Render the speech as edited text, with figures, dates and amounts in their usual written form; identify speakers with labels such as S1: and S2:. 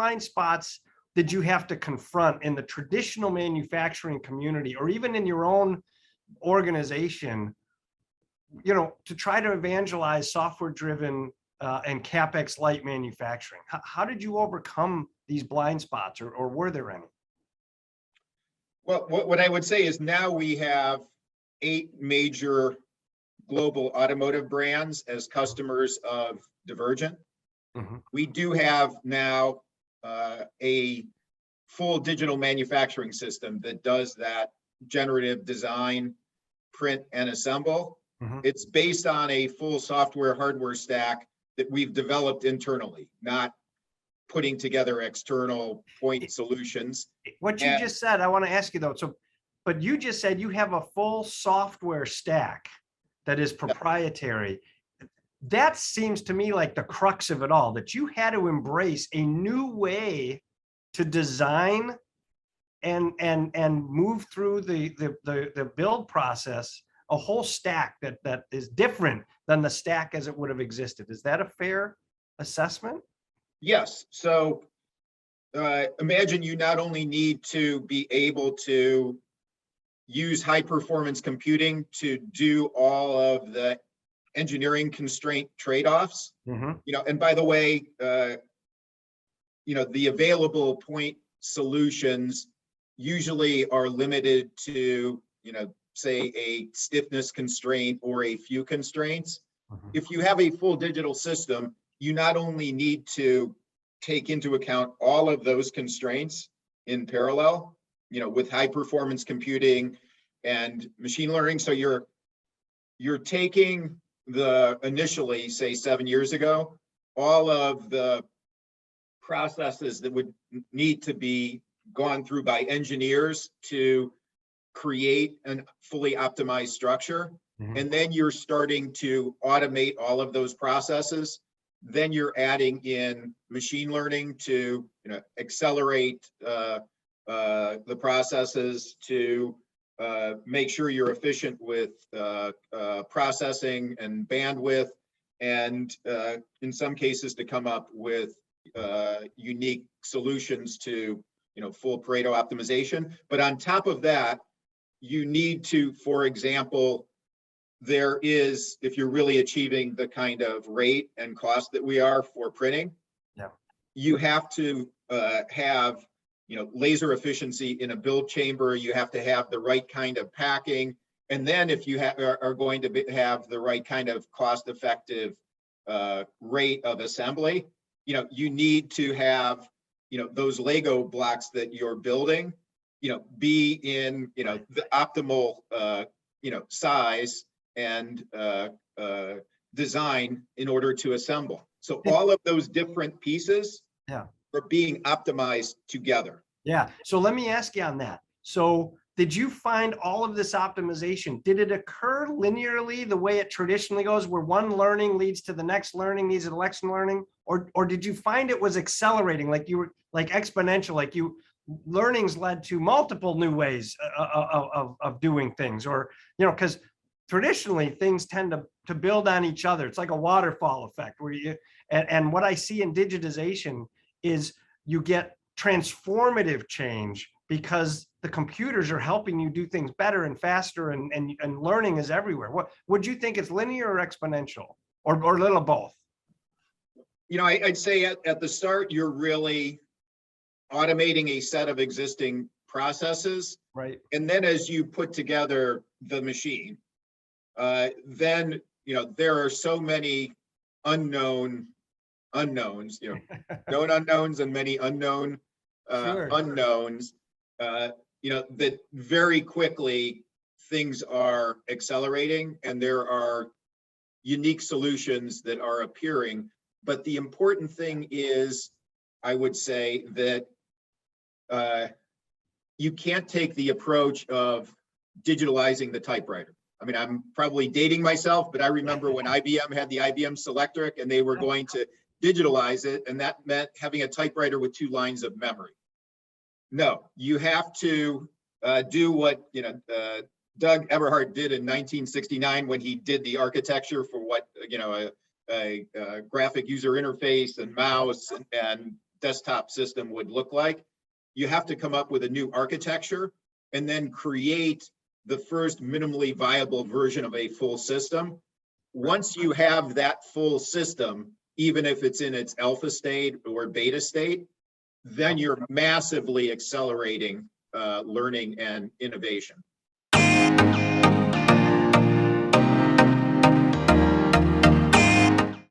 S1: blind spots did you have to confront in the traditional manufacturing community, or even in your own organization, to try to evangelize software-driven and CapEx light manufacturing? How did you overcome these blind spots, or were there any?
S2: Well, what I would say is now we have 8 major global automotive brands as customers of Divergent.
S1: Mm-hmm.
S2: We do have now a full digital manufacturing system that does that generative design, print, and assemble.
S1: Mm-hmm.
S2: It's based on a full software hardware stack that we've developed internally, not putting together external point solutions.
S1: What you just said, I want to ask you though. But you just said you have a full software stack that is proprietary. That seems to me like the crux of it all, that you had to embrace a new way to design and move through the build process, a whole stack that is different than the stack as it would have existed. Is that a fair assessment?
S2: Yes. So imagine you not only need to be able to use high performance computing to do all of the engineering constraint trade-offs,
S1: Mm-hmm.
S2: and by the way, the available point solutions usually are limited to, say a stiffness constraint or a few constraints.
S1: Mm-hmm.
S2: If you have a full digital system, you not only need to take into account all of those constraints in parallel, with high performance computing and machine learning. So you're taking the initially, say 7 years ago, all of the processes that would need to be gone through by engineers to create a fully optimized structure.
S1: Mm-hmm.
S2: And then you're starting to automate all of those processes. Then you're adding in machine learning to accelerate the processes, to make sure you're efficient with processing and bandwidth, and in some cases to come up with unique solutions to full Pareto optimization. But on top of that, you need to, for example, there is, if you're really achieving the kind of rate and cost that we are for printing, you have to have laser efficiency in a build chamber. You have to have the right kind of packing, and then if you are going to have the right kind of cost-effective rate of assembly, you need to have those Lego blocks that you're building, be in the optimal size and design in order to assemble. So all of those different pieces are being optimized together.
S1: Yeah. So let me ask you on that. So did you find all of this optimization? Did it occur linearly the way it traditionally goes, where one learning leads to the next learning, needs an election learning, or did you find it was accelerating, like you were like exponential, like learnings led to multiple new ways of doing things, or because traditionally things tend to build on each other. It's like a waterfall effect where and what I see in digitization is you get transformative change because the computers are helping you do things better and faster, and learning is everywhere. What would you think, it's linear or exponential, or a little of both?
S2: I'd say at the start, you're really automating a set of existing processes.
S1: Right.
S2: And then as you put together the machine, then, there are so many unknowns, known unknowns and many unknown unknowns, that very quickly things are accelerating and there are unique solutions that are appearing. But the important thing is, I would say that you can't take the approach of digitalizing the typewriter. I mean, I'm probably dating myself, but I remember when IBM had the IBM Selectric and they were going to digitalize it, and that meant having a typewriter with 2 lines of memory. No, you have to do what Doug Everhart did in 1969 when he did the architecture for what a graphic user interface and mouse and desktop system would look like. You have to come up with a new architecture and then create the first minimally viable version of a full system. Once you have that full system, even if it's in its alpha state or beta state, then you're massively accelerating learning and innovation.